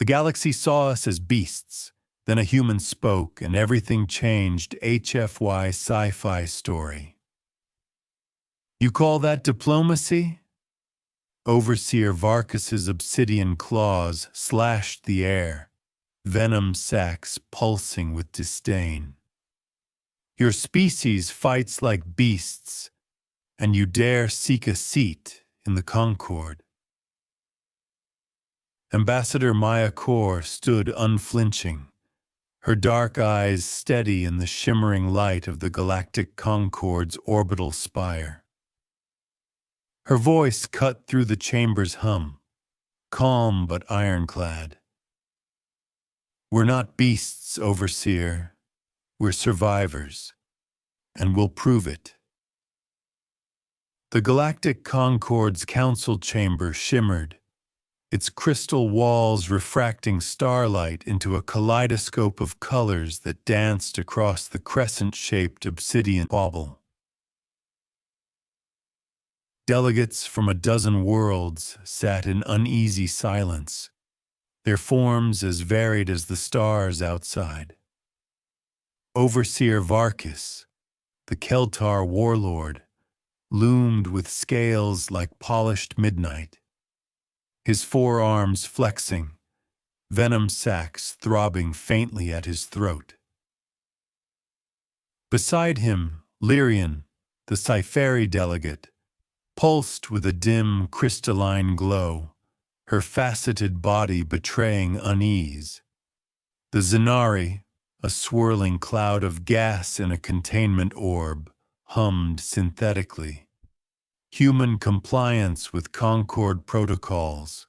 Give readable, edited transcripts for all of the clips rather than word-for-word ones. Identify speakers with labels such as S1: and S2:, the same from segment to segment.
S1: The galaxy saw us as beasts. Then a human spoke, and everything changed. HFY Sci-Fi story. You call that diplomacy? Overseer Varkus's obsidian claws slashed the air, venom sacs pulsing with disdain. Your species fights like beasts, and you dare seek a seat in the Concord. Ambassador Maya Kor stood unflinching, her dark eyes steady in the shimmering light of the Galactic Concord's orbital spire. Her voice cut through the chamber's hum, calm but ironclad. We're not beasts, Overseer. We're survivors, and we'll prove it. The Galactic Concord's council chamber shimmered, its crystal walls refracting starlight into a kaleidoscope of colors that danced across the crescent-shaped obsidian bauble. Delegates from a dozen worlds sat in uneasy silence, their forms as varied as the stars outside. Overseer Varkus, the Keltar warlord, loomed with scales like polished midnight, his forearms flexing, venom sacs throbbing faintly at his throat. Beside him, Lyrian, the Sci-Fi delegate, pulsed with a dim, crystalline glow, her faceted body betraying unease. The Zenari, a swirling cloud of gas in a containment orb, hummed synthetically. Human compliance with Concord protocols,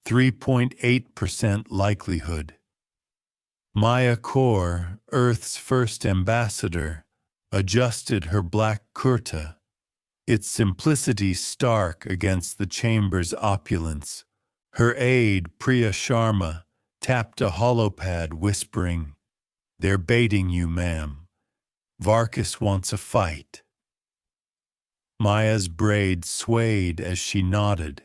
S1: 3.8% likelihood. Maya Kor, Earth's first ambassador, adjusted her black kurta, its simplicity stark against the chamber's opulence. Her aide, Priya Sharma, tapped a holopad whispering, "They're baiting you, ma'am. Varkus wants a fight." Maya's braid swayed as she nodded,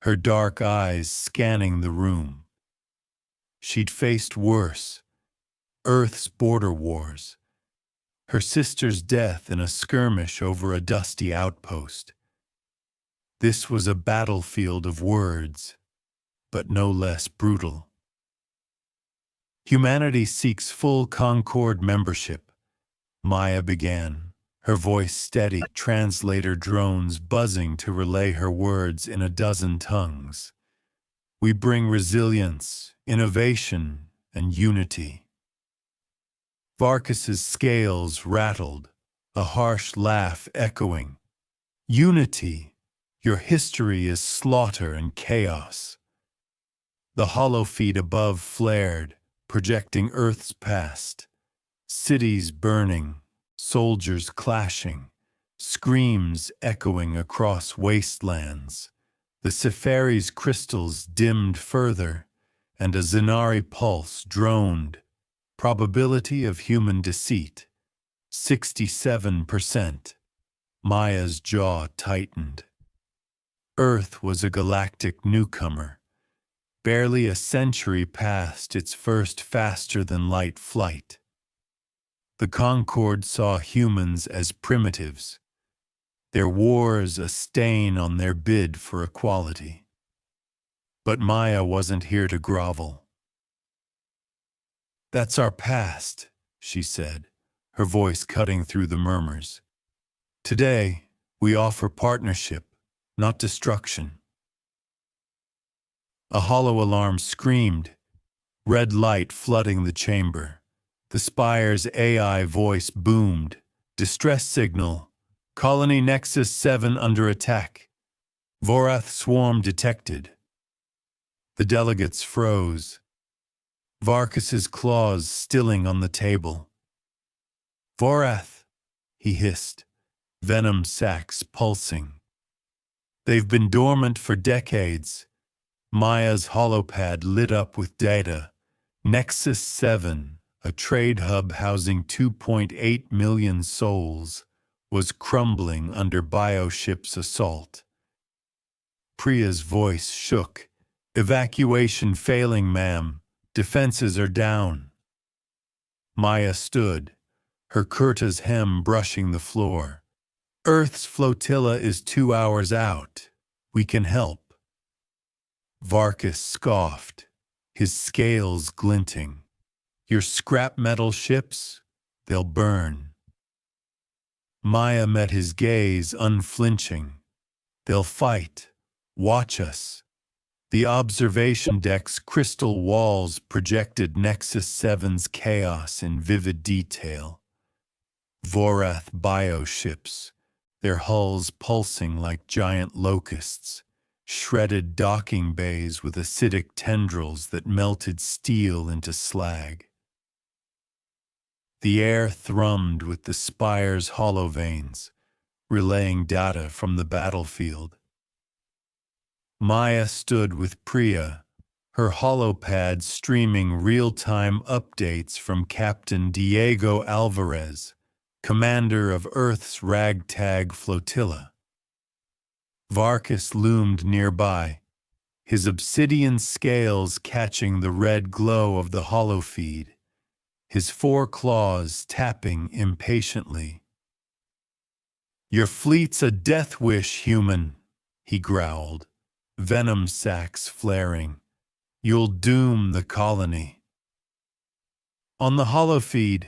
S1: her dark eyes scanning the room. She'd faced worse, Earth's border wars, her sister's death in a skirmish over a dusty outpost. This was a battlefield of words, but no less brutal. Humanity seeks full Concord membership, Maya began, her voice steady, translator drones buzzing to relay her words in a dozen tongues. We bring resilience, innovation, and unity. Varkus's scales rattled, a harsh laugh echoing. Unity, your history is slaughter and chaos. The hollow feet above flared, projecting Earth's past. Cities burning, soldiers clashing, screams echoing across wastelands. The Seferi's crystals dimmed further, and a Zenari pulse droned. Probability of human deceit, 67%. Maya's jaw tightened. Earth was a galactic newcomer, barely a century past its first faster-than-light flight. The Concord saw humans as primitives, their wars a stain on their bid for equality. But Maya wasn't here to grovel. "That's our past," she said, her voice cutting through the murmurs. "Today, we offer partnership, not destruction." A hollow alarm screamed, red light flooding the chamber. The spire's AI voice boomed, "Distress signal, Colony Nexus 7 under attack. Vorath swarm detected." The delegates froze, Varkus's claws stilling on the table. "Vorath," he hissed, venom sacs pulsing. "They've been dormant for decades." Maya's holopad lit up with data. Nexus 7, a trade hub housing 2.8 million souls, was crumbling under Bioship's assault. Priya's voice shook, Evacuation failing, ma'am. Defenses are down. Maya stood, her kurta's hem brushing the floor. Earth's flotilla is 2 hours out. We can help. Varkas scoffed, his scales glinting. Your scrap metal ships? They'll burn. Maya met his gaze unflinching. They'll fight. Watch us. The observation deck's crystal walls projected Nexus 7's chaos in vivid detail. Vorath bioships, their hulls pulsing like giant locusts, shredded docking bays with acidic tendrils that melted steel into slag. The air thrummed with the spire's hollow veins, relaying data from the battlefield. Maya stood with Priya, her holopad streaming real-time updates from Captain Diego Alvarez, commander of Earth's ragtag flotilla. Varkas loomed nearby, his obsidian scales catching the red glow of the holofeed, his 4 claws tapping impatiently. Your fleet's a death wish, human, he growled, venom sacs flaring. You'll doom the colony. On the holofeed,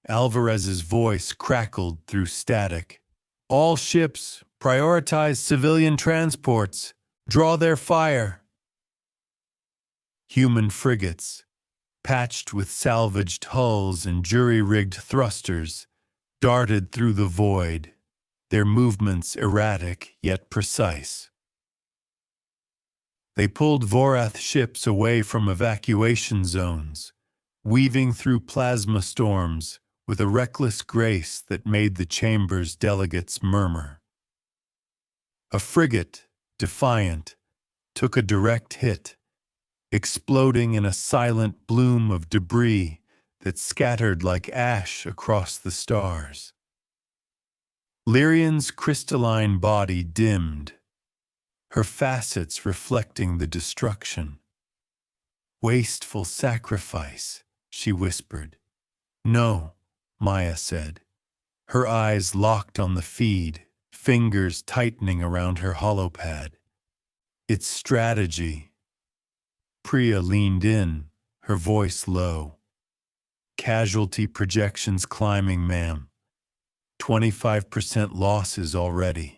S1: Alvarez's voice crackled through static. All ships, prioritize civilian transports. Draw their fire. Human frigates, patched with salvaged hulls and jury-rigged thrusters, darted through the void, their movements erratic yet precise. They pulled Vorath ships away from evacuation zones, weaving through plasma storms with a reckless grace that made the chamber's delegates murmur. A frigate, defiant, took a direct hit, exploding in a silent bloom of debris that scattered like ash across the stars. Lyrian's crystalline body dimmed, her facets reflecting the destruction. Wasteful sacrifice, she whispered. No, Maya said, her eyes locked on the feed, fingers tightening around her holopad. It's strategy. Priya leaned in, her voice low. Casualty projections climbing, ma'am. 25% losses already.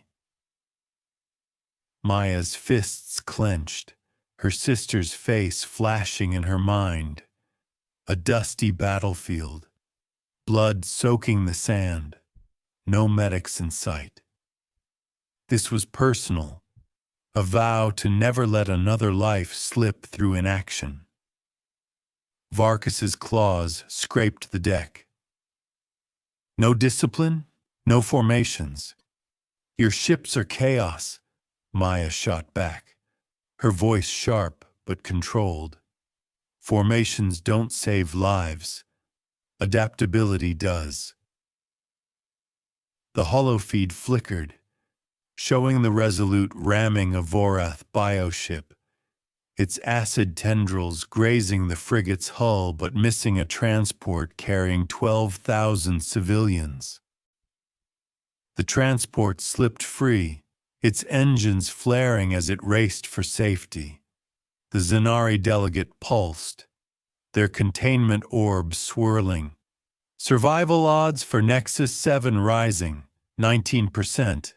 S1: Maya's fists clenched, her sister's face flashing in her mind. A dusty battlefield, blood soaking the sand, no medics in sight. This was personal, a vow to never let another life slip through inaction. Varkas's claws scraped the deck. No discipline, no formations. Your ships are chaos, Maya shot back, her voice sharp but controlled. Formations don't save lives. Adaptability does. The holofeed flickered, showing the resolute ramming of Vorath bioship, its acid tendrils grazing the frigate's hull but missing a transport carrying 12,000 civilians. The transport slipped free, its engines flaring as it raced for safety. The Zenari delegate pulsed, their containment orbs swirling. Survival odds for Nexus 7 rising, 19%.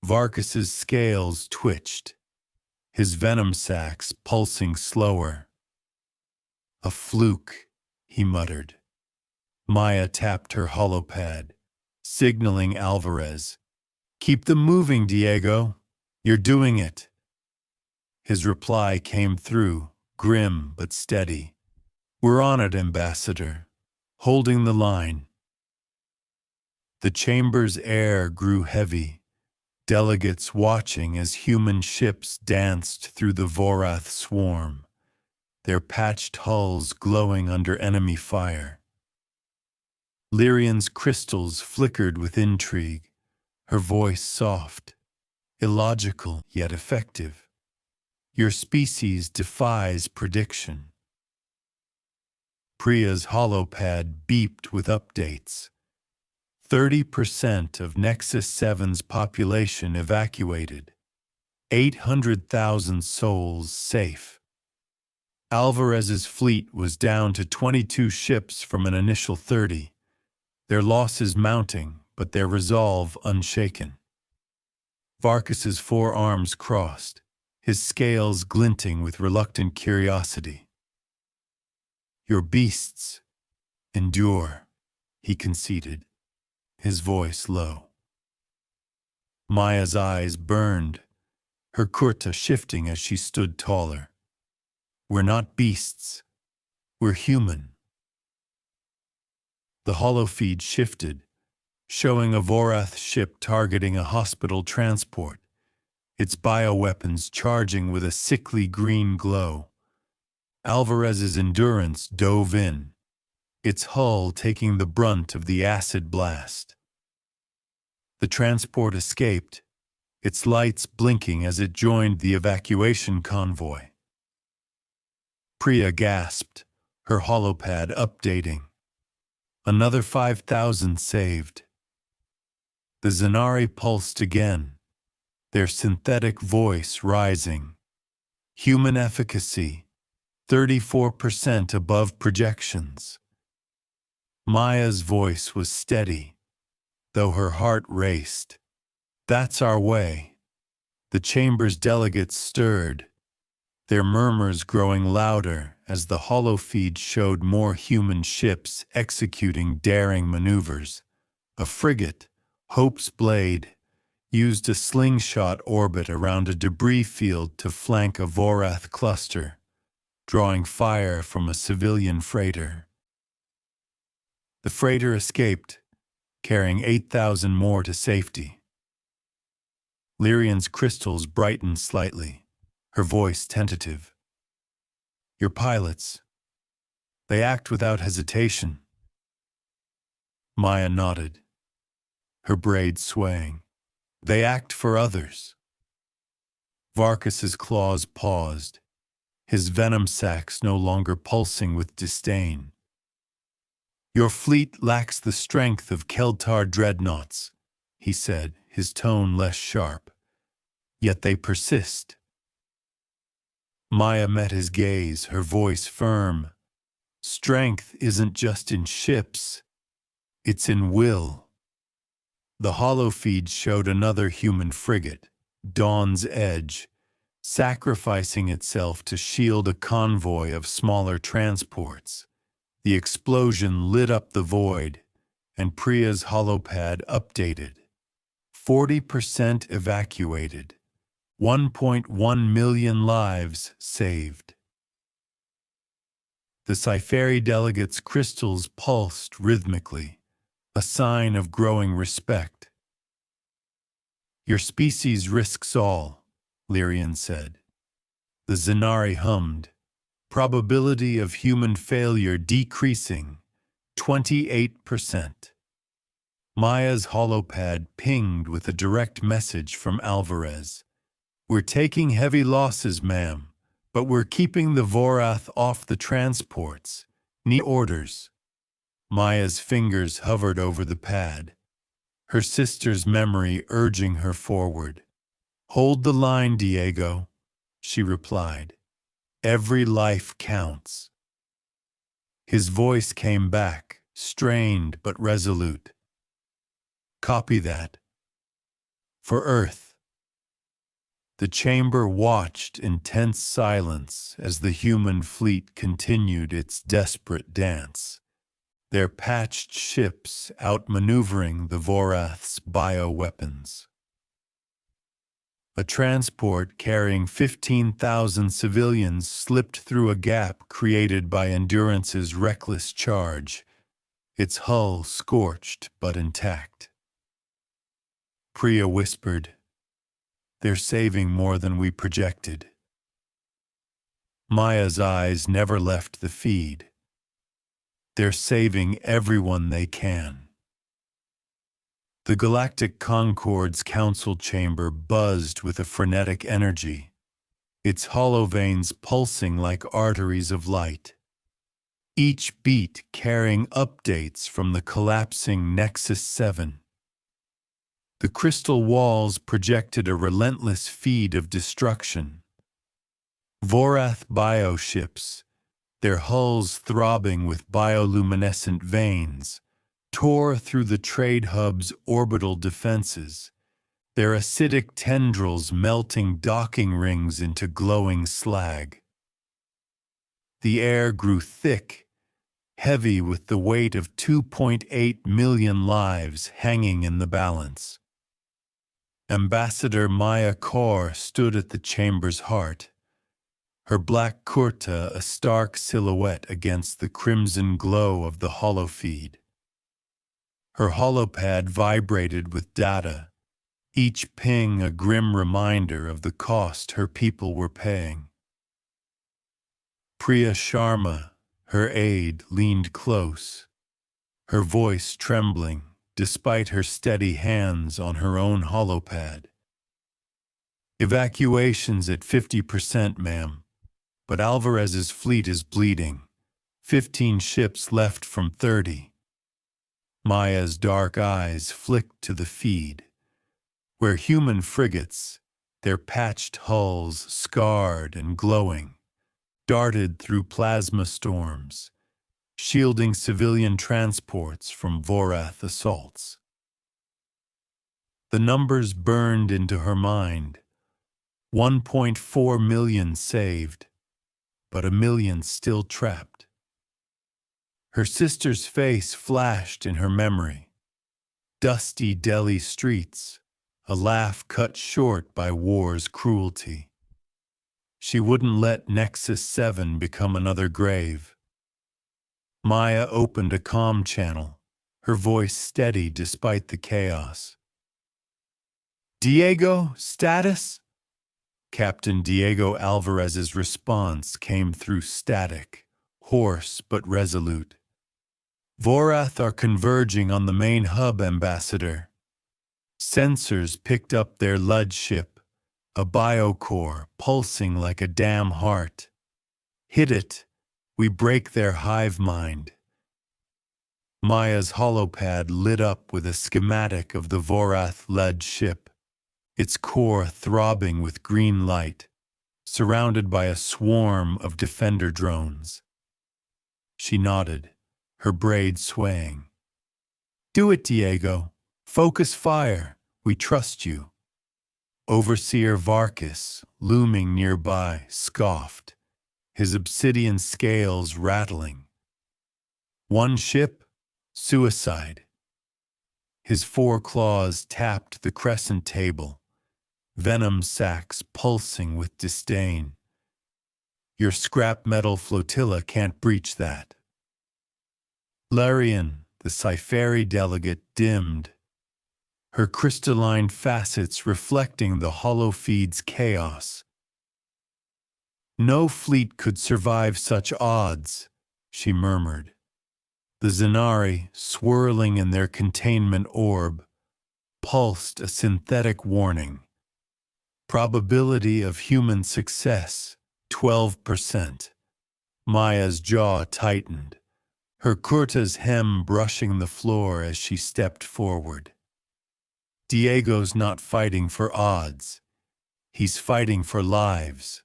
S1: Varkas's scales twitched, his venom sacs pulsing slower. A fluke, he muttered. Maya tapped her holopad, signaling Alvarez. Keep them moving, Diego. You're doing it. His reply came through, grim but steady. We're on it, Ambassador. Holding the line. The chamber's air grew heavy, delegates watching as human ships danced through the Vorath swarm, their patched hulls glowing under enemy fire. Lyrian's crystals flickered with intrigue, her voice soft, illogical yet effective. Your species defies prediction. Priya's holopad beeped with updates. 30% of Nexus 7's population evacuated. 800,000 souls safe. Alvarez's fleet was down to 22 ships from an initial 30. Their losses mounting, but their resolve unshaken. Varkas's forearms crossed, his scales glinting with reluctant curiosity. Your beasts endure, he conceded, his voice low. Maya's eyes burned, her kurta shifting as she stood taller. We're not beasts. We're human. The holofeed shifted, showing a Vorath ship targeting a hospital transport, its bioweapons charging with a sickly green glow. Alvarez's endurance dove in, its hull taking the brunt of the acid blast. The transport escaped, its lights blinking as it joined the evacuation convoy. Priya gasped, her holopad updating. Another 5,000 saved. The Zanari pulsed again, their synthetic voice rising. Human efficacy, 34% above projections. Maya's voice was steady, though her heart raced. That's our way. The chamber's delegates stirred, their murmurs growing louder as the holofeed showed more human ships executing daring maneuvers. A frigate, Hope's Blade, used a slingshot orbit around a debris field to flank a Vorath cluster, drawing fire from a civilian freighter. The freighter escaped, carrying 8,000 more to safety. Lyrian's crystals brightened slightly, her voice tentative. Your pilots, they act without hesitation. Maya nodded, her braids swaying. They act for others. Varkas's claws paused, his venom sacs no longer pulsing with disdain. Your fleet lacks the strength of Keltar dreadnoughts, he said, his tone less sharp. Yet they persist. Maya met his gaze, her voice firm. Strength isn't just in ships, it's in will. The holofeed showed another human frigate, Dawn's Edge, sacrificing itself to shield a convoy of smaller transports. The explosion lit up the void, and Priya's holopad updated. 40% evacuated. 1.1 million lives saved. The Sci-Fi delegates' crystals pulsed rhythmically, a sign of growing respect. Your species risks all, Lyrian said. The Zanari hummed, probability of human failure decreasing, 28%. Maya's holopad pinged with a direct message from Alvarez. We're taking heavy losses, ma'am, but we're keeping the Vorath off the transports. Need orders. Maya's fingers hovered over the pad, her sister's memory urging her forward. Hold the line, Diego, she replied. Every life counts. His voice came back, strained but resolute. Copy that. For Earth. The chamber watched in tense silence as the human fleet continued its desperate dance, their patched ships outmaneuvering the Vorath's bioweapons. A transport carrying 15,000 civilians slipped through a gap created by Endurance's reckless charge, its hull scorched but intact. Priya whispered, "They're saving more than we projected." Maya's eyes never left the feed. They're saving everyone they can. The Galactic Concorde's council chamber buzzed with a frenetic energy. its hollow veins pulsing like arteries of light, each beat carrying updates from the collapsing Nexus 7. The crystal walls projected a relentless feed of destruction. Vorath bioships, their hulls throbbing with bioluminescent veins, tore through the trade hub's orbital defenses, their acidic tendrils melting docking rings into glowing slag. The air grew thick, heavy with the weight of 2.8 million lives hanging in the balance. Ambassador Maya Kaur stood at the chamber's heart, her black kurta a stark silhouette against the crimson glow of the holofeed. Her holopad vibrated with data, each ping a grim reminder of the cost her people were paying. Priya Sharma, her aide, leaned close, her voice trembling despite her steady hands on her own holopad. Evacuation's at 50%, ma'am. But Alvarez's fleet is bleeding. 15 ships left from 30. Maya's dark eyes flicked to the feed, where human frigates, their patched hulls scarred and glowing, darted through plasma storms, shielding civilian transports from Vorath assaults. The numbers burned into her mind. 1.4 million saved, but 1 million still trapped. Her sister's face flashed in her memory. Dusty Delhi streets, a laugh cut short by war's cruelty. She wouldn't let Nexus 7 become another grave. Maya opened a comm channel, her voice steady despite the chaos. Diego, status? Captain Diego Alvarez's response came through static, hoarse but resolute. Vorath are converging on the main hub, Ambassador. Sensors picked up their Lud ship, a biocore pulsing like a damn heart. Hit it, we break their hive mind. Maya's holopad lit up with a schematic of the Vorath Lud ship, its core throbbing with green light, surrounded by a swarm of defender drones. She nodded, her braids swaying. Do it, Diego. Focus fire. We trust you. Overseer Varkas, looming nearby, scoffed, his obsidian scales rattling. One ship? Suicide. His 4 claws tapped the crescent table, venom sacs pulsing with disdain. Your scrap metal flotilla can't breach that. Larian, the Sci-Fi delegate, dimmed, her crystalline facets reflecting the holofeed's chaos. No fleet could survive such odds, she murmured. The Zenari, swirling in their containment orb, pulsed a synthetic warning. Probability of human success, 12%. Maya's jaw tightened, her kurta's hem brushing the floor as she stepped forward. Diego's not fighting for odds. He's fighting for lives.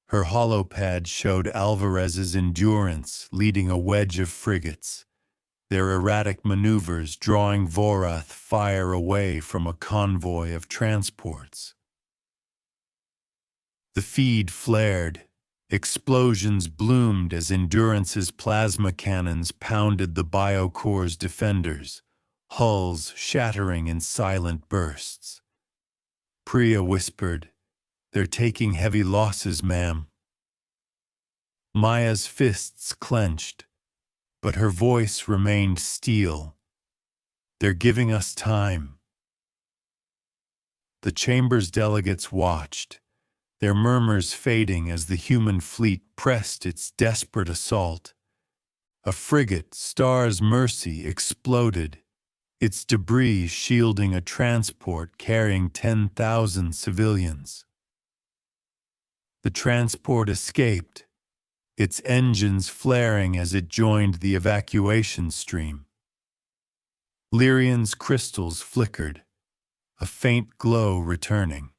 S1: Her holopad showed Alvarez's endurance leading a wedge of frigates, their erratic maneuvers drawing Vorath fire away from a convoy of transports. The feed flared. Explosions bloomed as Endurance's plasma cannons pounded the biocore's defenders, hulls shattering in silent bursts. Priya whispered, "They're taking heavy losses, ma'am." Maya's fists clenched, but her voice remained steel. "They're giving us time." The chamber's delegates watched, their murmurs fading as the human fleet pressed its desperate assault. A frigate, Star's Mercy, exploded, its debris shielding a transport carrying 10,000 civilians. The transport escaped, its engines flaring as it joined the evacuation stream. Lyrian's crystals flickered, a faint glow returning.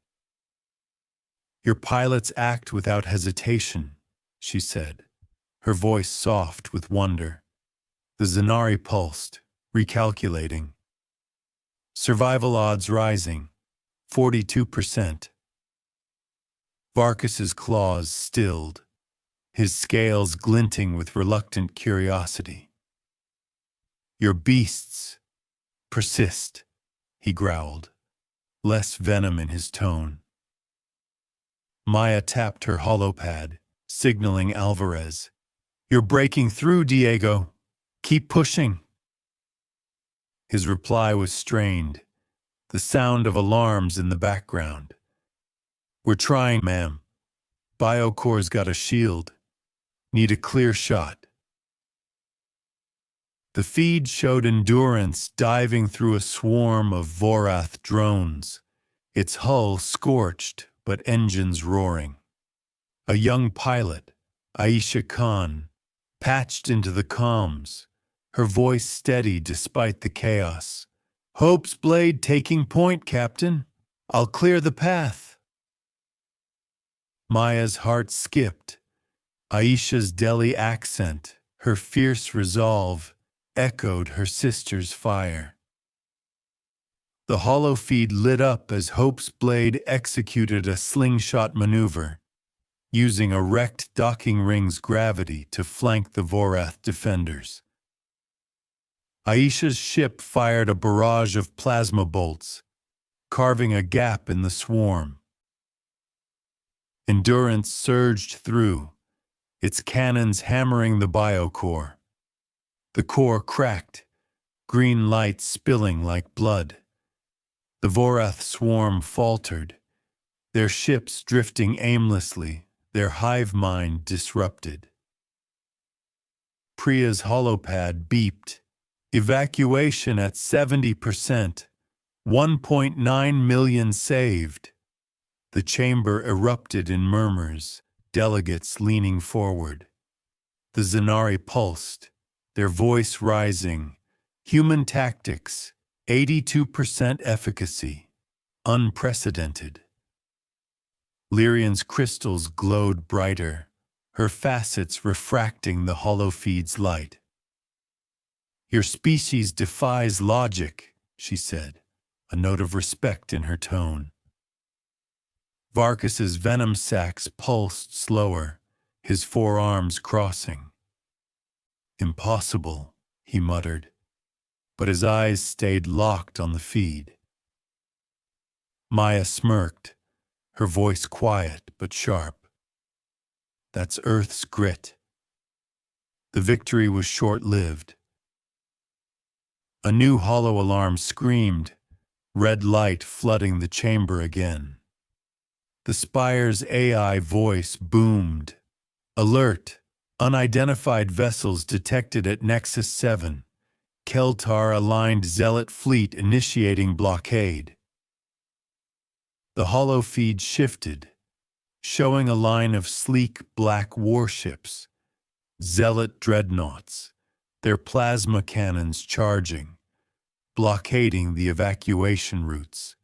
S1: "Your pilots act without hesitation," she said, her voice soft with wonder. The Zanari pulsed, recalculating. Survival odds rising, 42%. Varkus's claws stilled, his scales glinting with reluctant curiosity. "Your beasts persist," he growled, less venom in his tone. Maya tapped her holopad, signaling Alvarez. "You're breaking through, Diego. Keep pushing." His reply was strained, the sound of alarms in the background. "We're trying, ma'am. Biocore's got a shield. Need a clear shot." The feed showed Endurance diving through a swarm of Vorath drones, its hull scorched but engines roaring. A young pilot, Aisha Khan, patched into the comms, her voice steady despite the chaos. "Hope's blade taking point, Captain. I'll clear the path." Maya's heart skipped. Aisha's Delhi accent, her fierce resolve, echoed her sister's fire. The holofeed lit up as Hope's blade executed a slingshot maneuver, using a wrecked docking ring's gravity to flank the Vorath defenders. Aisha's ship fired a barrage of plasma bolts, carving a gap in the swarm. Endurance surged through, its cannons hammering the biocore. The core cracked, green light spilling like blood. The Vorath swarm faltered, their ships drifting aimlessly, their hive mind disrupted. Priya's holopad beeped. "Evacuation at 70%. 1.9 million saved." The chamber erupted in murmurs, delegates leaning forward. The Zanari pulsed, their voice rising. "Human tactics, 82% efficacy. Unprecedented." Lyrian's crystals glowed brighter, her facets refracting the holofeed's light. "Your species defies logic," she said, a note of respect in her tone. Varkus's venom sacs pulsed slower, his forearms crossing. "Impossible," he muttered, but his eyes stayed locked on the feed. Maya smirked, her voice quiet but sharp. "That's Earth's grit." The victory was short-lived. A new hollow alarm screamed, red light flooding the chamber again. The Spire's AI voice boomed. "Alert! Unidentified vessels detected at Nexus 7. Keltar-aligned Zealot fleet initiating blockade." The holofeed shifted, showing a line of sleek black warships, Zealot dreadnoughts, their plasma cannons charging, blockading the evacuation routes.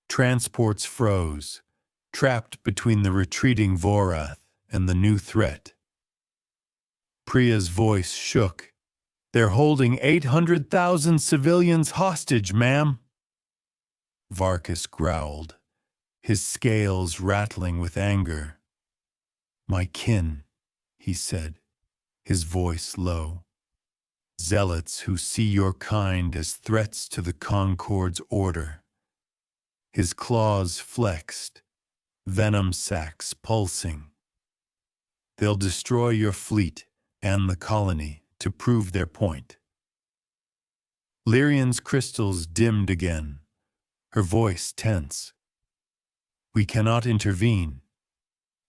S1: Transports froze, trapped between the retreating Vorath and the new threat. Priya's voice shook. "They're holding 800,000 civilians hostage, ma'am." Varkus growled, his scales rattling with anger. "My kin," he said, his voice low. "Zealots who see your kind as threats to the Concord's order." His claws flexed, venom sacs pulsing. "They'll destroy your fleet and the colony to prove their point." Lyrian's crystals dimmed again, her voice tense. "We cannot intervene.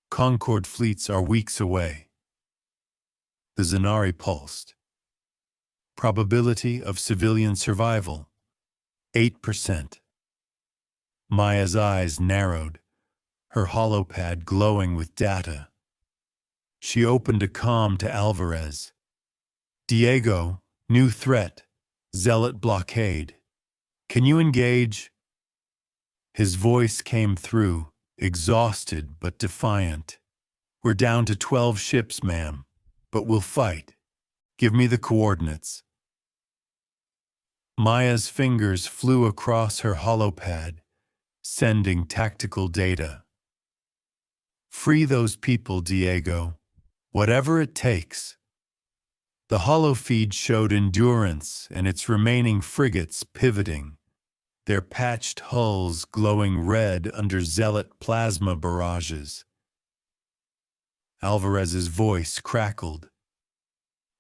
S1: Concord fleets are weeks away." The Zanari pulsed. "Probability of civilian survival, 8%. Maya's eyes narrowed, her holopad glowing with data. She opened a comm to Alvarez. Diego, new threat, Zealot blockade. Can you engage? His voice came through, exhausted but defiant. We're down to 12 ships, ma'am, but we'll fight. Give me the coordinates. Maya's fingers flew across her holopad, sending tactical data. Free those people, Diego. Whatever it takes. The holofeed showed Endurance and its remaining frigates pivoting, their patched hulls glowing red under Zealot plasma barrages. Alvarez's voice crackled.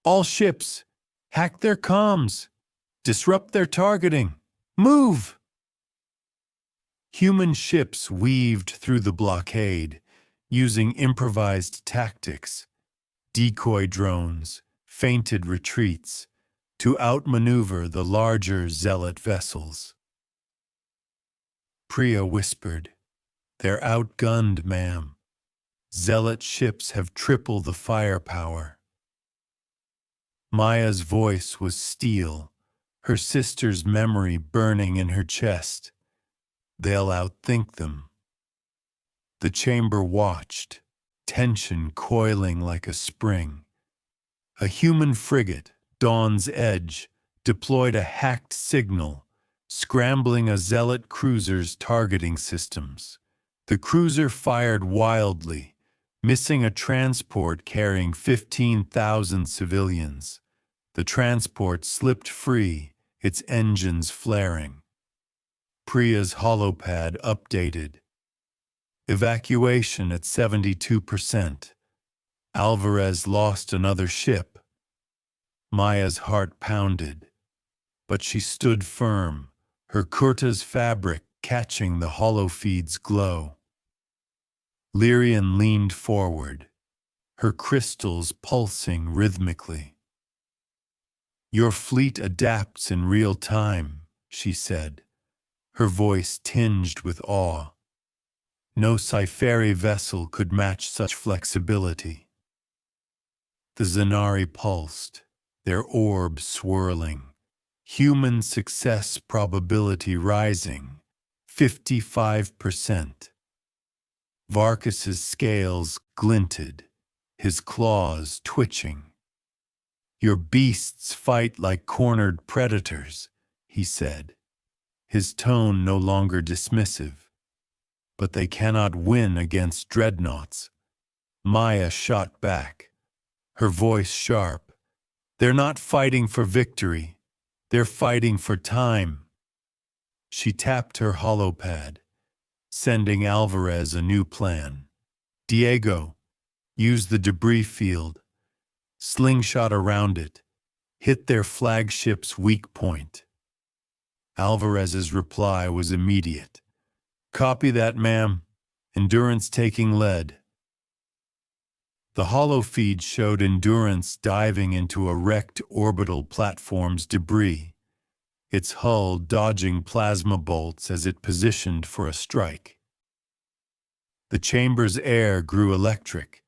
S1: All ships, hack their comms, disrupt their targeting, move! Human ships weaved through the blockade, using improvised tactics, decoy drones, feinted retreats, to outmaneuver the larger Zealot vessels. Priya whispered, They're outgunned, ma'am. Zealot ships have triple the firepower. Maya's voice was steel, her sister's memory burning in her chest. They'll outthink them. The chamber watched, tension coiling like a spring. A human frigate, Dawn's Edge, deployed a hacked signal, scrambling a Zealot cruiser's targeting systems. The cruiser fired wildly, missing a transport carrying 15,000 civilians. The transport slipped free, its engines flaring. Priya's holopad updated. Evacuation at 72%. Alvarez lost another ship. Maya's heart pounded, but she stood firm, her kurta's fabric catching the holofeed's glow. Lyrian leaned forward, her crystals pulsing rhythmically. Your fleet adapts in real time, she said, her voice tinged with awe. No Sci-Fi vessel could match such flexibility. The Zanari pulsed, their orbs swirling, human success probability rising, 55%. Varkus's scales glinted, his claws twitching. Your beasts fight like cornered predators, he said, his tone no longer dismissive. But they cannot win against dreadnoughts. Maya shot back, her voice sharp. They're not fighting for victory. They're fighting for time. She tapped her holopad, sending Alvarez a new plan. Diego, use the debris field. Slingshot around it. Hit their flagship's weak point. Alvarez's reply was immediate. Copy that, ma'am. Endurance taking lead. The holofeed showed Endurance diving into a wrecked orbital platform's debris, its hull dodging plasma bolts as it positioned for a strike. The chamber's air grew electric,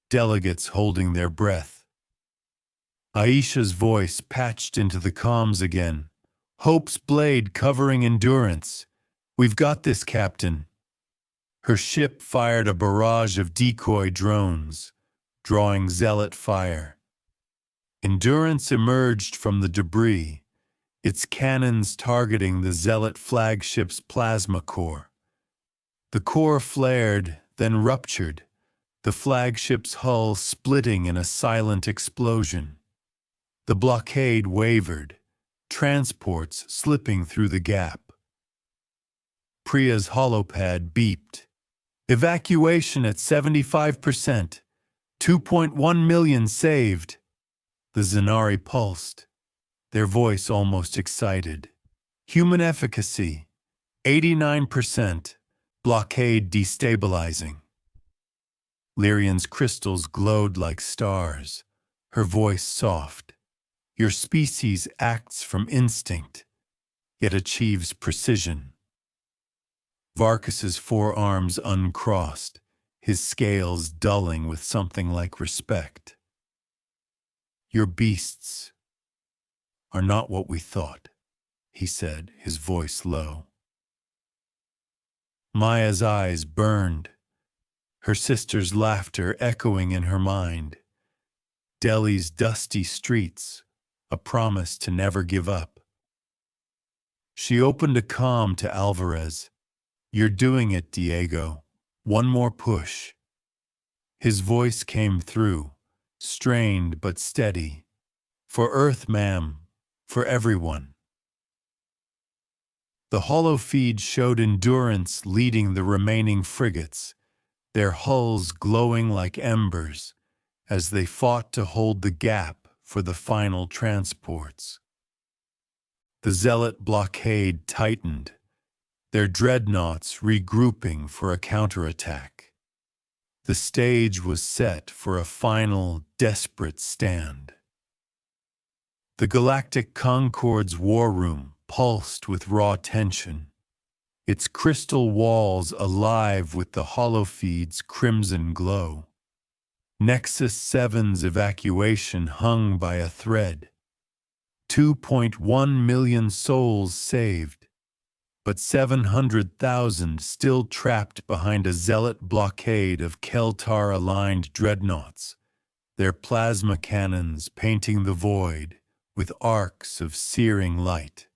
S1: delegates holding their breath. Aisha's voice patched into the comms again. Hope's blade covering Endurance. We've got this, Captain. Her ship fired a barrage of decoy drones, drawing Zealot fire. Endurance emerged from the debris, its cannons targeting the Zealot flagship's plasma core. The core flared, then ruptured, the flagship's hull splitting in a silent explosion. The blockade wavered, transports slipping through the gap. Priya's holopad beeped. Evacuation at 75%. 2.1 million saved. The Zanari pulsed, their voice almost excited. Human efficacy, 89%. Blockade destabilizing. Lyrian's crystals glowed like stars, her voice soft. Your species acts from instinct, yet achieves precision. Varkus's forearms uncrossed, his scales dulling with something like respect. "Your beasts are not what we thought," he said, his voice low. Maya's eyes burned, her sister's laughter echoing in her mind. Delhi's dusty streets, a promise to never give up. She opened a comm to Alvarez. "You're doing it, Diego. One more push." His voice came through, strained but steady. "For Earth, ma'am. For everyone." The hollow feed showed Endurance leading the remaining frigates, their hulls glowing like embers as they fought to hold the gap for the final transports. The Zealot blockade tightened, their dreadnoughts regrouping for a counterattack. The stage was set for a final, desperate stand. The Galactic Concorde's war room pulsed with raw tension, its crystal walls alive with the holofeed's crimson glow. Nexus 7's evacuation hung by a thread. 2.1 million souls saved, but 700,000 still trapped behind a Zealot blockade of Keltar-aligned dreadnoughts, their plasma cannons painting the void with arcs of searing light.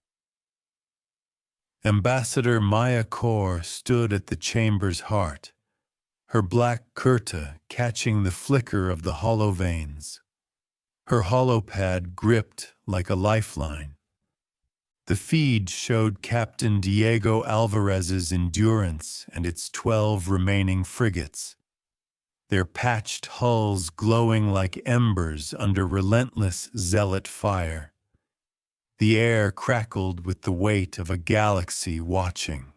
S1: Ambassador Maya Kaur stood at the chamber's heart, her black kurta catching the flicker of the hollow veins, her holopad gripped like a lifeline. The feed showed Captain Diego Alvarez's Endurance and its 12 remaining frigates, their patched hulls glowing like embers under relentless Zealot fire. The air crackled with the weight of a galaxy watching.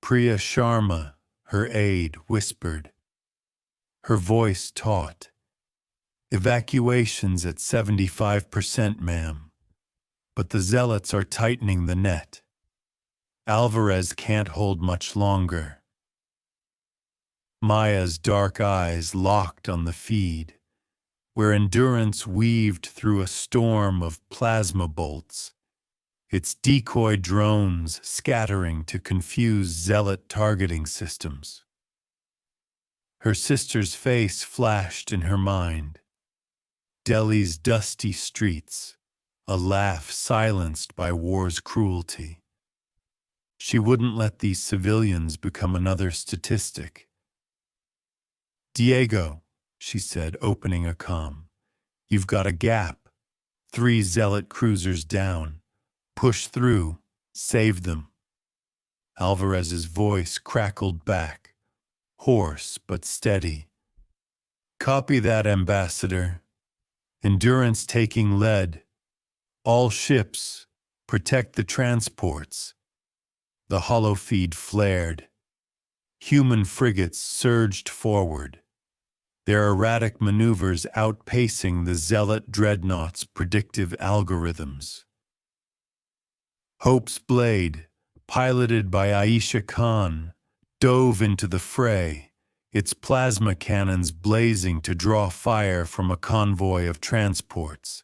S1: Priya Sharma, her aide, whispered, her voice taut, "Evacuation's at 75%, ma'am, but the Zealots are tightening the net. Alvarez can't hold much longer." Maya's dark eyes locked on the feed, where Endurance weaved through a storm of plasma bolts, its decoy drones scattering to confuse Zealot targeting systems. Her sister's face flashed in her mind. Delhi's dusty streets, a laugh silenced by war's cruelty. She wouldn't let these civilians become another statistic. "Diego," she said, opening a comm, "you've got a gap. 3 Zealot cruisers down. Push through. Save them." Alvarez's voice crackled back, hoarse but steady. "Copy that, Ambassador. Endurance taking lead. All ships, protect the transports." The holofeed flared. Human frigates surged forward, their erratic maneuvers outpacing the Zealot dreadnoughts' predictive algorithms. Hope's Blade, piloted by Aisha Khan, dove into the fray, its plasma cannons blazing to draw fire from a convoy of transports.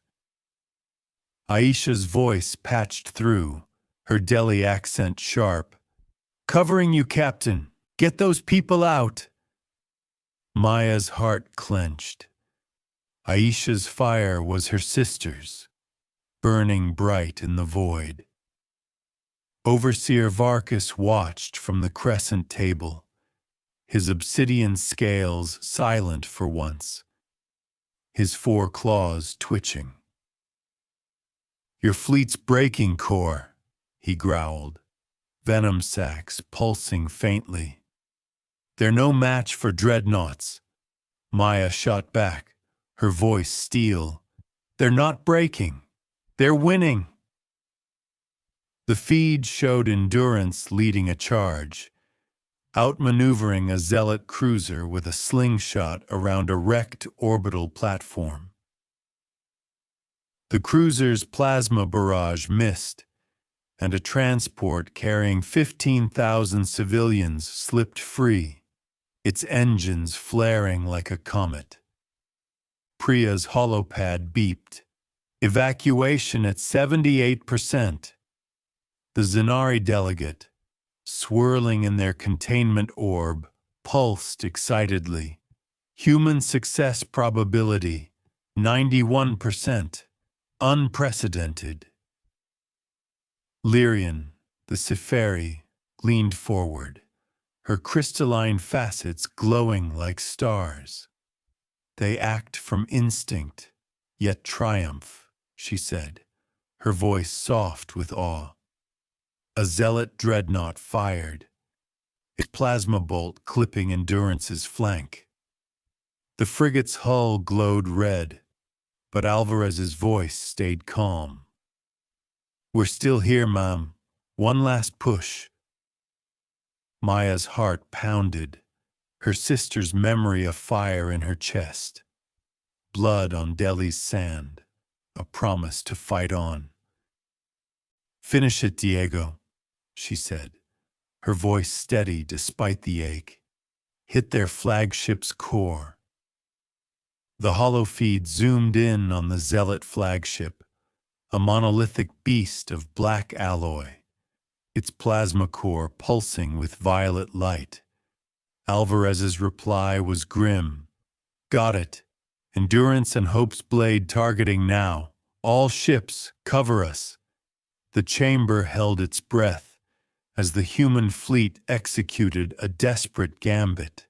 S1: Aisha's voice patched through, her Delhi accent sharp. "Covering you, Captain. Get those people out." Maya's heart clenched. Aisha's fire was her sister's, burning bright in the void. Overseer Varkus watched from the crescent table, his obsidian scales silent for once, his 4 claws twitching. "Your fleet's breaking, Core," he growled, venom sacs pulsing faintly. "They're no match for dreadnoughts." Maya shot back, her voice steel. "They're not breaking. They're winning." The feed showed Endurance leading a charge, outmaneuvering a Zealot cruiser with a slingshot around a wrecked orbital platform. The cruiser's plasma barrage missed, and a transport carrying 15,000 civilians slipped free, its engines flaring like a comet. Priya's holopad beeped. Evacuation at 78%. The Zenari delegate, swirling in their containment orb, pulsed excitedly. Human success probability, 91%. Unprecedented. Lyrian, the Seferi, leaned forward, her crystalline facets glowing like stars. They act from instinct, yet triumph, she said, her voice soft with awe. A zealot dreadnought fired, its plasma bolt clipping Endurance's flank. The frigate's hull glowed red, but Alvarez's voice stayed calm. We're still here, ma'am. One last push. Maya's heart pounded, her sister's memory afire in her chest. Blood on Delhi's sand, a promise to fight on. Finish it, Diego, she said, her voice steady despite the ache. Hit their flagship's core. The holofeed zoomed in on the Zealot flagship, a monolithic beast of black alloy, its plasma core pulsing with violet light. Alvarez's reply was grim. Got it. Endurance and Hope's blade targeting now. All ships, cover us. The chamber held its breath as the human fleet executed a desperate gambit.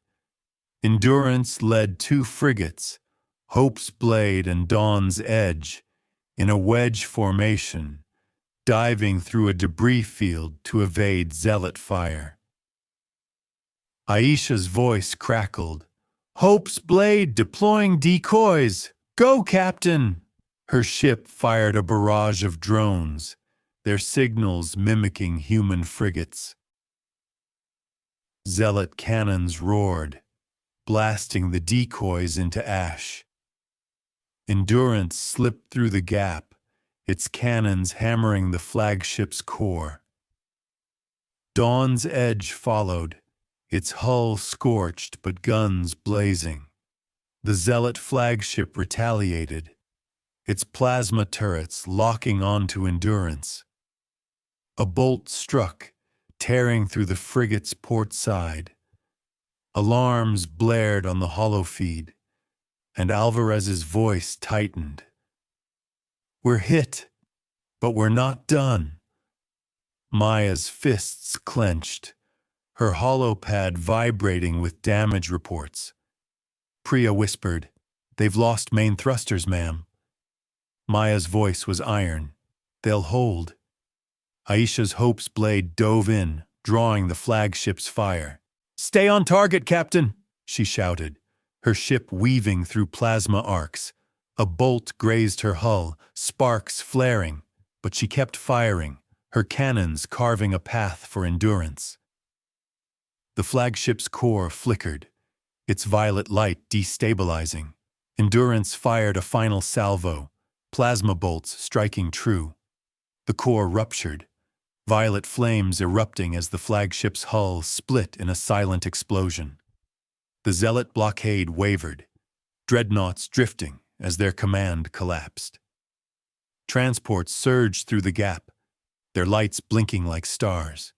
S1: Endurance led 2 frigates, Hope's Blade and Dawn's Edge, in a wedge formation, diving through a debris field to evade Zealot fire. Aisha's voice crackled. Hope's Blade deploying decoys! Go, Captain! Her ship fired a barrage of drones, their signals mimicking human frigates. Zealot cannons roared, blasting the decoys into ash. Endurance slipped through the gap, its cannons hammering the flagship's core. Dawn's Edge followed, its hull scorched but guns blazing. The Zealot flagship retaliated, its plasma turrets locking onto Endurance. A bolt struck, tearing through the frigate's port side. Alarms blared on the holofeed, and Alvarez's voice tightened. We're hit, but we're not done. Maya's fists clenched, her holopad vibrating with damage reports. Priya whispered, They've lost main thrusters, ma'am. Maya's voice was iron. They'll hold. Aisha's Hope's Blade dove in, drawing the flagship's fire. Stay on target, Captain, she shouted, her ship weaving through plasma arcs. A bolt grazed her hull, sparks flaring, but she kept firing, her cannons carving a path for Endurance. The flagship's core flickered, its violet light destabilizing. Endurance fired a final salvo, plasma bolts striking true. The core ruptured, violet flames erupting as the flagship's hull split in a silent explosion. The Zealot blockade wavered, dreadnoughts drifting as their command collapsed. Transports surged through the gap, their lights blinking like stars.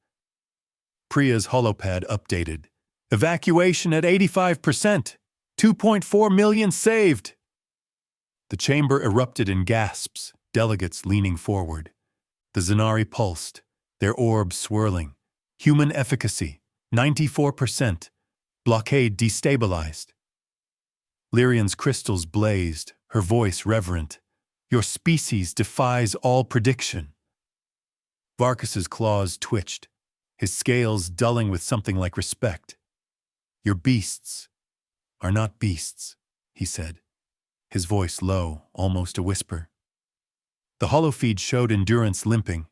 S1: Priya's holopad updated. Evacuation at 85%. 2.4 million saved. The chamber erupted in gasps, delegates leaning forward. The Zenari pulsed, their orbs swirling. Human efficacy, 94%. Blockade destabilized. Lyrian's crystals blazed, her voice reverent. Your species defies all prediction. Varkus's claws twitched, his scales dulling with something like respect. Your beasts are not beasts, he said, his voice low, almost a whisper. The holofeed showed Endurance limping,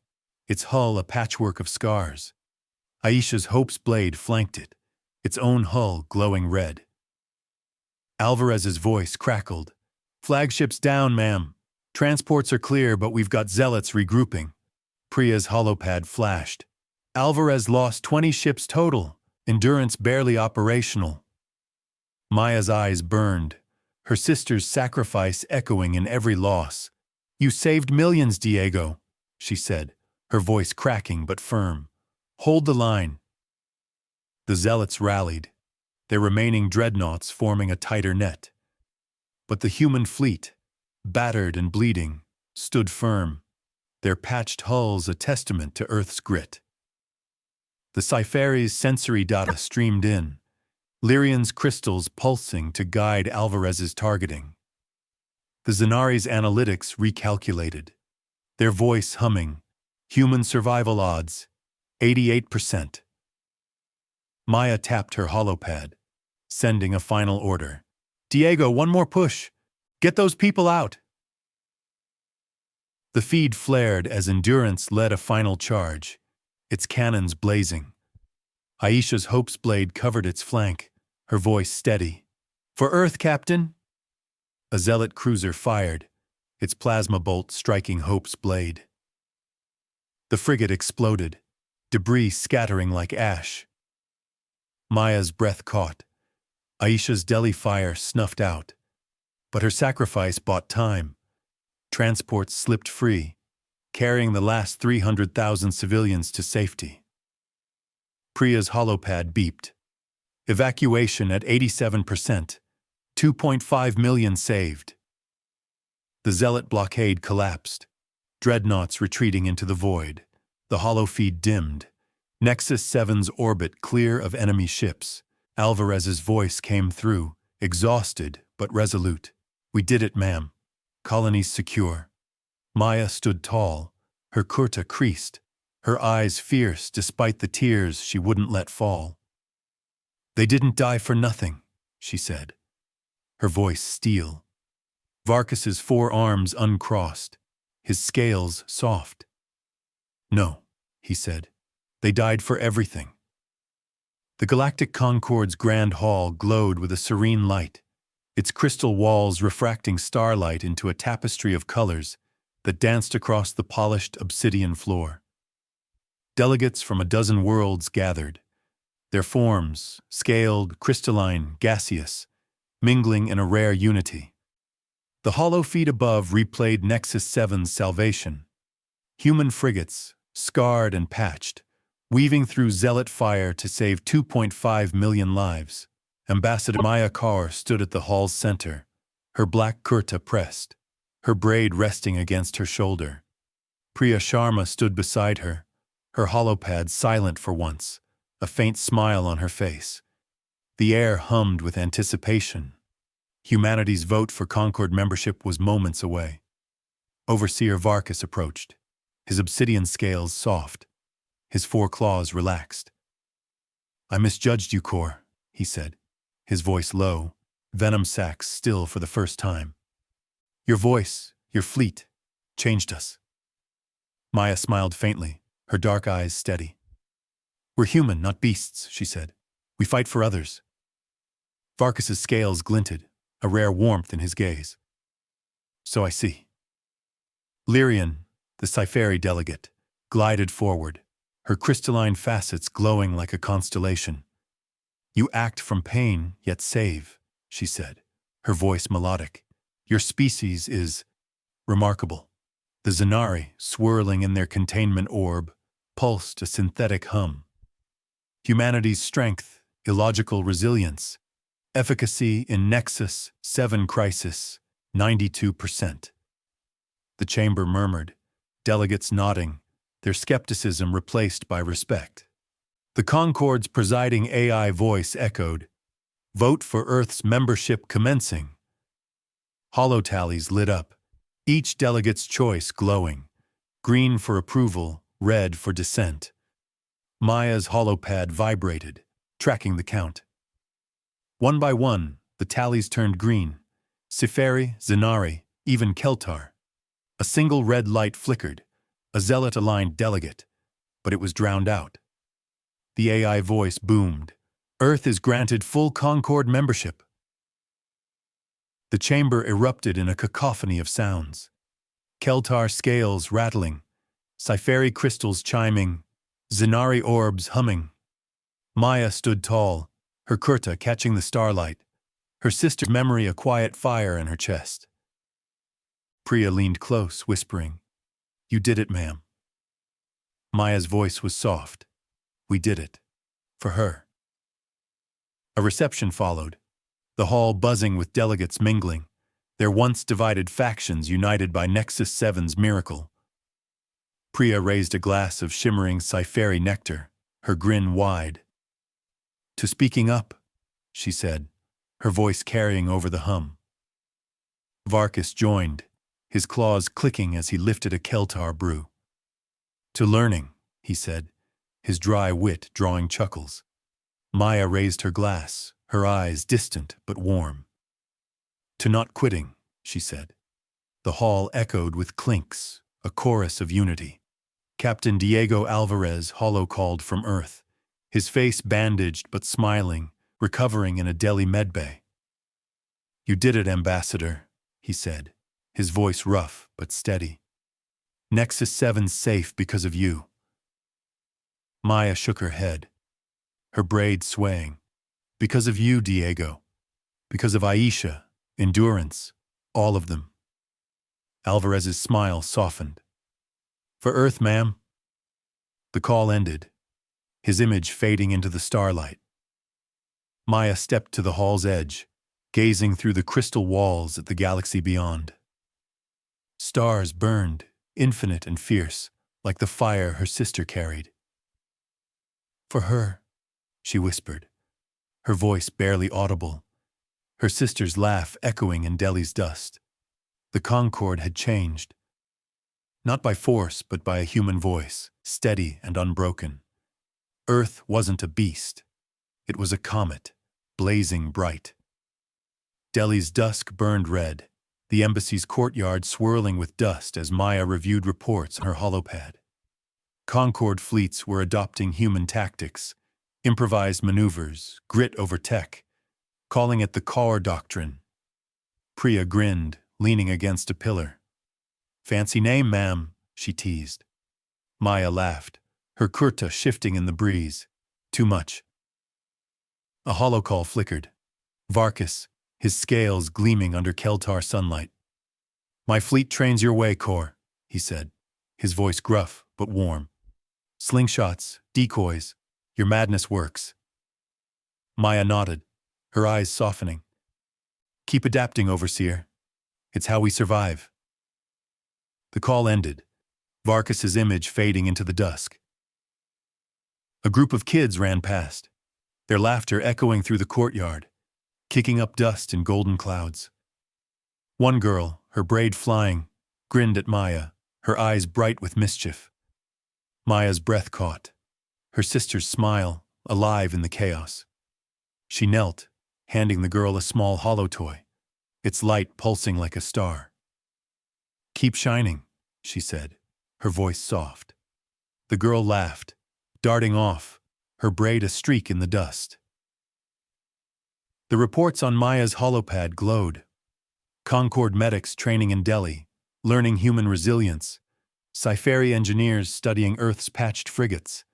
S1: its hull a patchwork of scars. Aisha's Hope's Blade flanked it, its own hull glowing red. Alvarez's voice crackled. Flagship's down, ma'am. Transports are clear, but we've got Zealots regrouping. Priya's holopad flashed. Alvarez lost 20 ships total, endurance barely operational. Maya's eyes burned, her sister's sacrifice echoing in every loss. You saved millions, Diego, she said, her voice cracking but firm. Hold the line. The zealots rallied, their remaining dreadnoughts forming a tighter net. But the human fleet, battered and bleeding, stood firm, their patched hulls a testament to Earth's grit. The Sci-Fi's sensory data streamed in, Lyrian's crystals pulsing to guide Alvarez's targeting. The Zanari's analytics recalculated, their voice humming, human survival odds, 88%. Maya tapped her holopad, sending a final order. Diego, one more push. Get those people out. The feed flared as Endurance led a final charge, its cannons blazing. Aisha's Hope's blade covered its flank, her voice steady. For Earth, Captain! A zealot cruiser fired, its plasma bolt striking Hope's blade. The frigate exploded, debris scattering like ash. Maya's breath caught. Aisha's deli fire snuffed out. But her sacrifice bought time. Transports slipped free, carrying the last 300,000 civilians to safety. Priya's holopad beeped. Evacuation at 87%. 2.5 million saved. The zealot blockade collapsed. Dreadnoughts retreating into the void. The holofeed dimmed. Nexus 7's orbit clear of enemy ships. Alvarez's voice came through, exhausted but resolute. We did it, ma'am. Colonies secure. Maya stood tall, her kurta creased, her eyes fierce despite the tears she wouldn't let fall. They didn't die for nothing, she said, her voice steel. Varkas's 4 arms uncrossed, his scales soft. No, he said, they died for everything. The Galactic Concorde's grand hall glowed with a serene light, its crystal walls refracting starlight into a tapestry of colors that danced across the polished obsidian floor. Delegates from a dozen worlds gathered, their forms, scaled, crystalline, gaseous, mingling in a rare unity. The hollow feed above replayed Nexus 7's salvation. Human frigates, scarred and patched, weaving through zealot fire to save 2.5 million lives. Ambassador Maya Kaur stood at the hall's center, her black kurta pressed, her braid resting against her shoulder. Priya Sharma stood beside her, her holopad silent for once, a faint smile on her face. The air hummed with anticipation. Humanity's vote for Concord membership was moments away. Overseer Varkas approached, his obsidian scales soft, his 4 claws relaxed. I misjudged you, Kor, he said, his voice low, venom sacs still for the first time. Your voice, your fleet, changed us. Maya smiled faintly, her dark eyes steady. We're human, not beasts, she said. We fight for others. Varkas's scales glinted, a rare warmth in his gaze. So I see. Lyrian, the Sci-Fi delegate, glided forward, her crystalline facets glowing like a constellation. You act from pain, yet save, she said, her voice melodic. Your species is remarkable. The Zanari, swirling in their containment orb, pulsed a synthetic hum. Humanity's strength, illogical resilience, efficacy in Nexus 7 crisis, 92%. The chamber murmured, delegates nodding, their skepticism replaced by respect. The Concorde's presiding AI voice echoed, Vote for Earth's membership commencing. Holotallies lit up, each delegate's choice glowing, green for approval, red for dissent. Maya's holopad vibrated, tracking the count. One by one, the tallies turned green. Siferi, Zanari, even Keltar. A single red light flickered, a zealot-aligned delegate, but it was drowned out. The AI voice boomed. Earth is granted full Concord membership. The chamber erupted in a cacophony of sounds. Keltar scales rattling, Sci-Fi crystals chiming, Zinari orbs humming. Maya stood tall, her kurta catching the starlight, her sister's memory a quiet fire in her chest. Priya leaned close, whispering, "You did it, ma'am." Maya's voice was soft. "We did it. For her." A reception followed, the hall buzzing with delegates mingling, their once divided factions united by Nexus 7's miracle. Priya raised a glass of shimmering Sci-Fi nectar, her grin wide. "To speaking up," she said, her voice carrying over the hum. Varkas joined, his claws clicking as he lifted a Keltar brew. "To learning," he said, his dry wit drawing chuckles. Maya raised her glass, her eyes distant but warm. "To not quitting," she said. The hall echoed with clinks, a chorus of unity. Captain Diego Alvarez hollow-called from Earth, his face bandaged but smiling, recovering in a Delhi medbay. "You did it, Ambassador," he said, his voice rough but steady. "Nexus 7's safe because of you." Maya shook her head, her braids swaying. "Because of you, Diego. Because of Aisha, Endurance, all of them." Alvarez's smile softened. "For Earth, ma'am." The call ended, his image fading into the starlight. Maya stepped to the hall's edge, gazing through the crystal walls at the galaxy beyond. Stars burned, infinite and fierce, like the fire her sister carried. "For her," she whispered, her voice barely audible, her sister's laugh echoing in Delhi's dust. The Concord had changed. Not by force, but by a human voice, steady and unbroken. Earth wasn't a beast. It was a comet, blazing bright. Delhi's dusk burned red, the embassy's courtyard swirling with dust as Maya reviewed reports on her holopad. Concord fleets were adopting human tactics, improvised maneuvers, grit over tech, calling it the Car Doctrine. Priya grinned, leaning against a pillar. "Fancy name, ma'am," she teased. Maya laughed, her kurta shifting in the breeze. "Too much." A holocall flickered. Varkas, his scales gleaming under Keltar sunlight. "My fleet trains your way, Kor," he said, his voice gruff but warm. "Slingshots, decoys, your madness works." Maya nodded, her eyes softening. "Keep adapting, Overseer. It's how we survive." The call ended, Varkas's image fading into the dusk. A group of kids ran past, their laughter echoing through the courtyard, kicking up dust in golden clouds. One girl, her braid flying, grinned at Maya, her eyes bright with mischief. Maya's breath caught, her sister's smile alive in the chaos. She knelt, handing the girl a small hollow toy, its light pulsing like a star. "Keep shining," she said, her voice soft. The girl laughed, darting off, her braid a streak in the dust. The reports on Maya's holopad glowed. Concord medics training in Delhi, learning human resilience. Sci-Fi engineers studying Earth's patched frigates.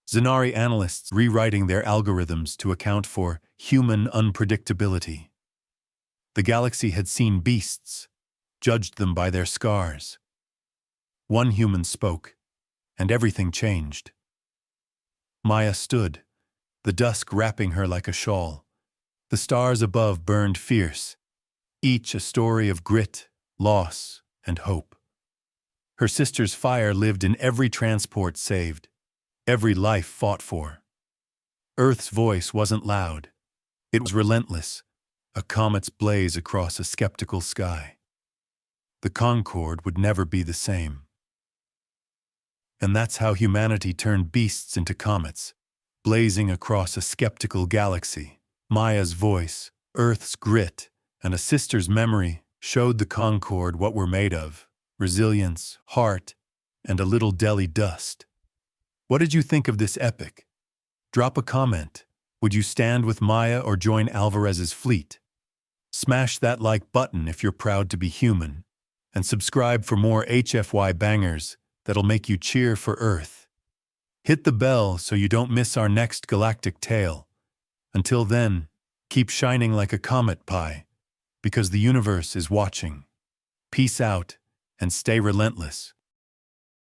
S1: Zinari analysts rewriting their algorithms to account for human unpredictability. The galaxy had seen beasts, judged them by their scars. One human spoke, and everything changed. Maya stood, the dusk wrapping her like a shawl. The stars above burned fierce, each a story of grit, loss, and hope. Her sister's fire lived in every transport saved, every life fought for. Earth's voice wasn't loud. It was relentless, a comet's blaze across a skeptical sky. The Concord would never be the same. And that's how humanity turned beasts into comets, blazing across a skeptical galaxy. Maya's voice, Earth's grit, and a sister's memory showed the Concord what we're made of: resilience, heart, and a little Delhi dust. What did you think of this epic? Drop a comment. Would you stand with Maya or join Alvarez's fleet? Smash that like button if you're proud to be human, and subscribe for more HFY bangers that'll make you cheer for Earth. Hit the bell so you don't miss our next galactic tale. Until then, keep shining like a comet pie, because the universe is watching. Peace out, and stay relentless.